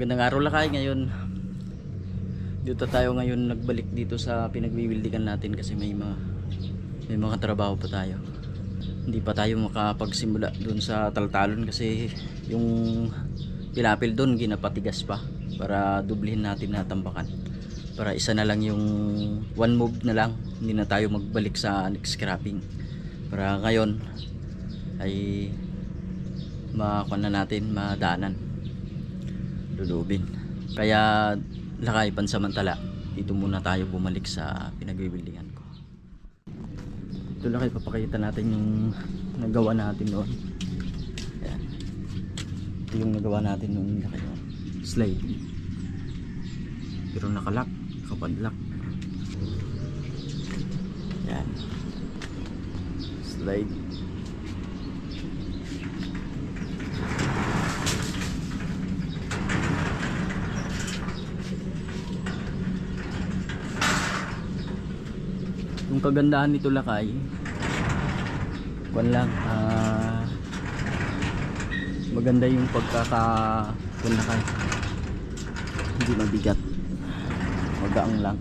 Magandang araw lakay. Ngayon dito tayo ngayon, nagbalik dito sa pinagwiwildigan natin kasi may mga trabaho pa tayo. Hindi pa tayo makapagsimula doon sa taltalon kasi yung pilapil doon ginapatigas pa para dublihin natin na tambakan, para isa na lang yung one move na lang, hindi na tayo magbalik sa next scrapping, para ngayon ay makuha na natin, madaanan, lulubin. Kaya lakay, pansamantala dito muna tayo bumalik sa pinagwiwildingan ko. Ito lakay, papakita natin yung nagawa natin noon. Ayan. Ito yung nagawa natin noon lakay, slide, pero nakalock, nakapadlock. Ayan, slide. Yung kagandahan nito lakay, maganda yung lakay, hindi mabigat, magaang lang.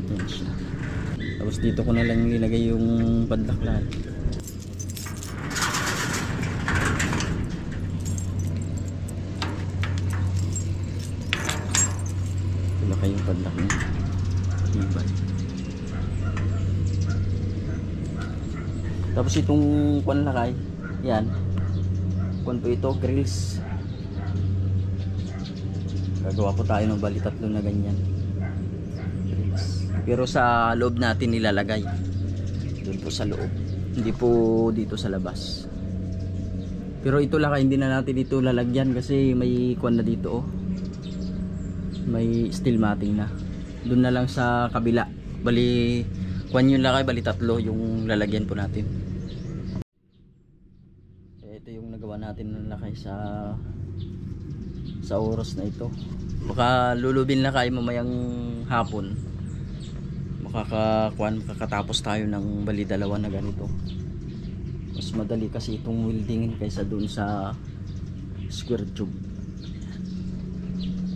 Yan siya. Tapos dito ko na lang nilagay yung padlak. Yung padlock niya ibay. Tapos itong lakay, yan po ito, grills. Gagawa po tayo ng bali tatlo na ganyan grills, pero sa loob natin nilalagay, doon po sa loob, hindi po dito sa labas. Pero ito lakay, hindi na natin ito lalagyan kasi may na dito, may steel matting na. Doon na lang sa kabila, bali yung lakay, bali tatlo yung lalagyan po natin. Ito yung nagawa natin ng lakay sa oras na ito. Baka lulubin lakay mamayang hapon, makakatapos tayo ng bali dalawa na ganito. Mas madali kasi itong weldingin kaysa doon sa square tube.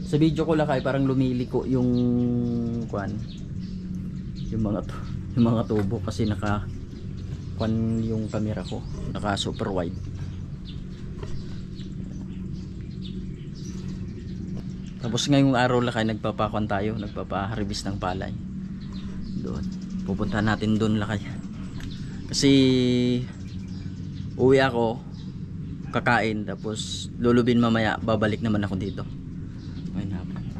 Sa video ko lakay, parang lumiliko yung mga tubo kasi yung camera ko, naka super wide. Tapos ngayong araw lakay, nagpapa-harvest ng palay. Doon pupunta natin doon lakay, kasi uwi ako, kakain, tapos lulubin mamaya, babalik naman ako dito.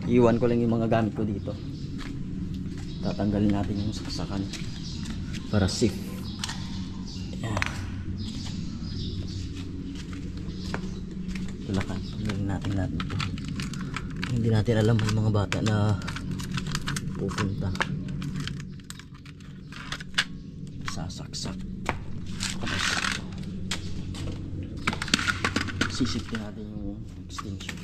Iwan ko lang yung mga gamit ko dito. Tatanggalin natin yung saksakan para safe. Ayan. Tulakan, tanggalin natin ito. Hindi natin alam yung mga bata na pupunta. Sasaksak. Sisipin natin yung extension.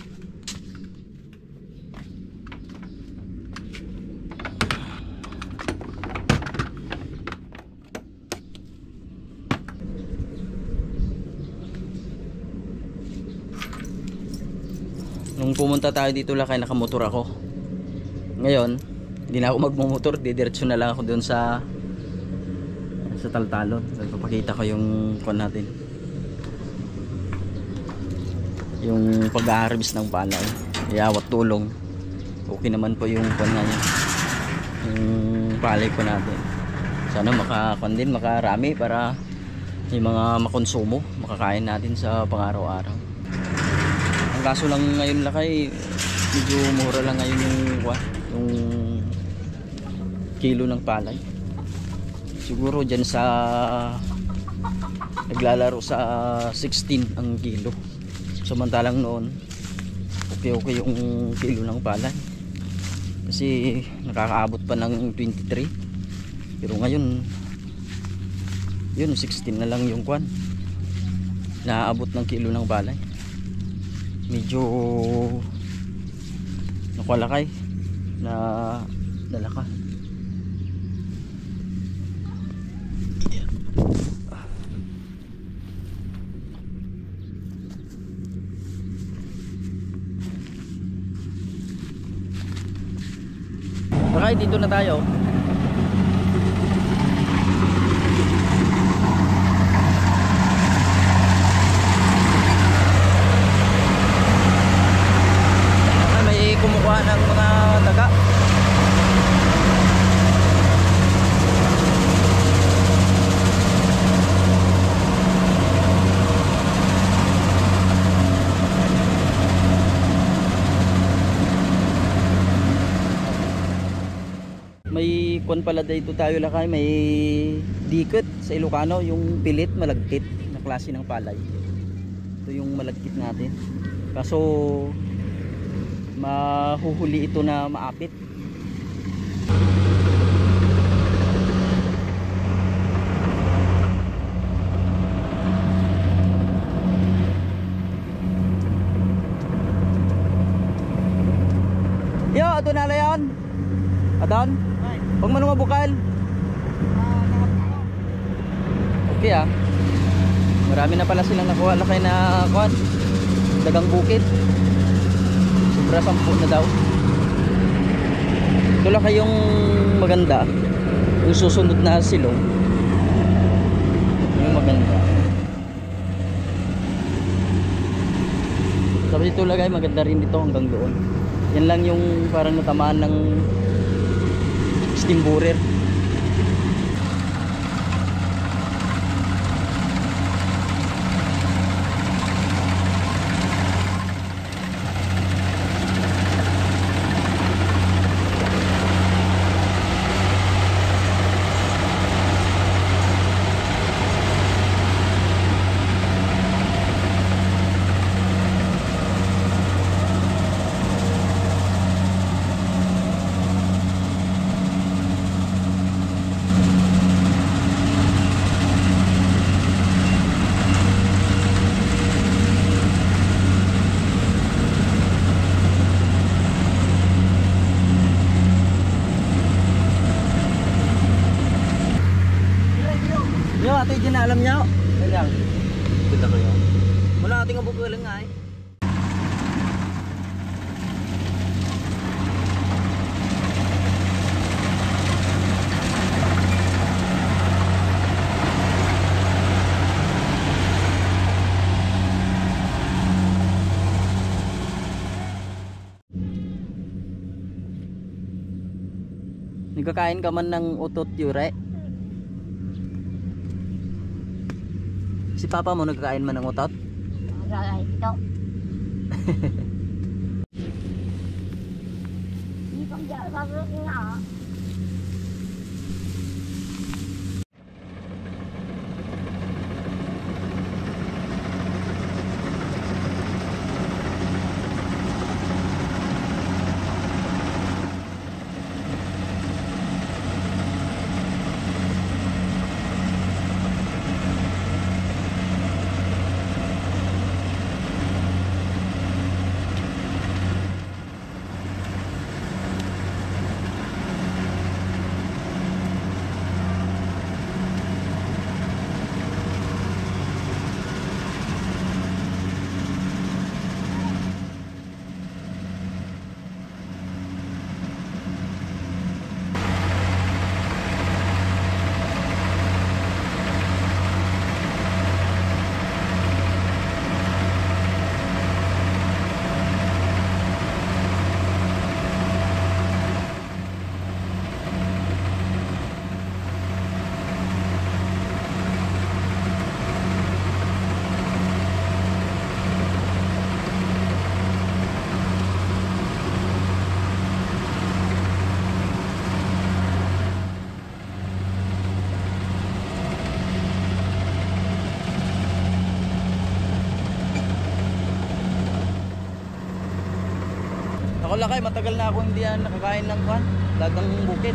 Nung pumunta tayo dito lakay, nakamotor ako. Ngayon hindi na ako magmumotor, didiretso na lang ako doon sa taltalon. Papakita ko yung natin, yung pag-harvest ng palay, yawat tulong. Okay naman po yung niya, yung palay po natin. Sana makarami para yung mga makonsumo, makakain natin sa pang-araw-araw. Ang kaso lang ngayon lakay, medyo mura lang ngayon yung kilo ng palay. Siguro dyan sa naglalaro sa 16 ang kilo. Samantalang noon okay yung kilo ng palay kasi nakakaabot pa ng 23. Pero ngayon yun, 16 na lang yung naaabot ng kilo ng palay. Medyo nakalakay na dalaka. lakay, dito na tayo. Okay, may kumukuha ng mga daga. May kwan pala dito tayo lakay, may dikit sa Ilocano, yung pilit malagkit na klase ng palay. Ito yung malagkit natin. Kaso mahuhuli ito na maapit. Yo, ato na layon. Adon? Huwag mo nung mabukal. Okay ah. Marami na pala silang nakuha lakay na kuwan. Dagang bukid. Sobra 10 na daw. Ito lakay yung maganda. Yung susunod na silong. Yung maganda. Sabi ito lagay maganda rin dito hanggang doon. Yan lang yung parang natamaan ng steam borer. Yo, ate dyan na alam niya. Kanyang. Kita ko yun. Mula ating abubulang nga eh. Nagkakain ka man ng utot yure? Si papa mo nagkakain man ng utot? Ito. Hindi pang gagawin nga. Ako lakay, matagal na ako hindi nakakain ng kwan, dagang bukid.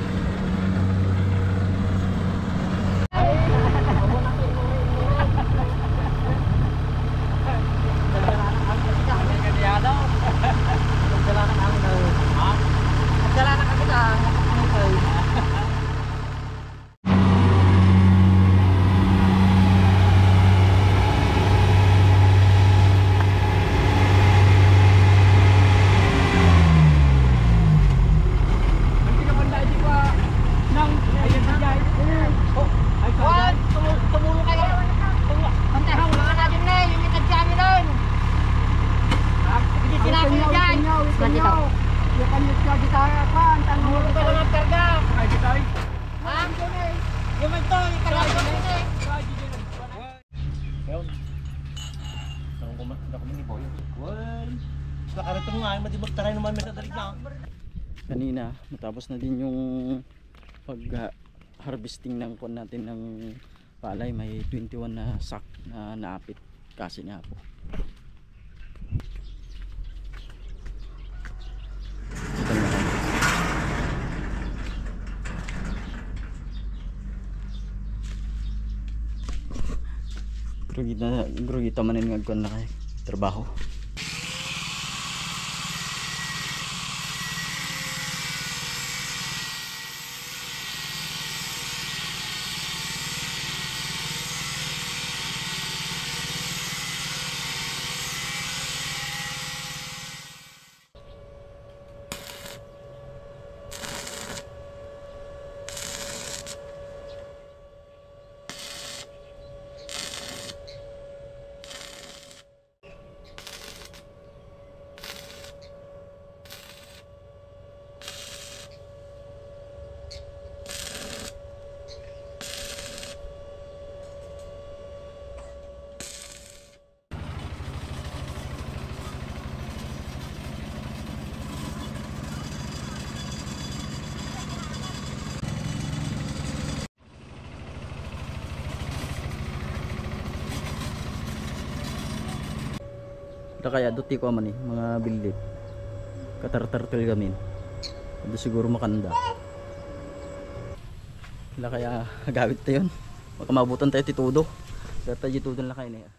naman. Hindi ako miniboy. Well, sa karitong nga, matibag taray naman may sadalig na. Kanina natapos na din yung pag harvesting ng kon natin ng palay. May 21 na sack na naapit kasi nga po. Grugita manin nga kon na kay trabaho. Kaya duti ko man mga bilit katartartel gamin ado siguro makanda kaya gawit tayo baka mabutan tayo titudo kaya tayo titudo lang kayo na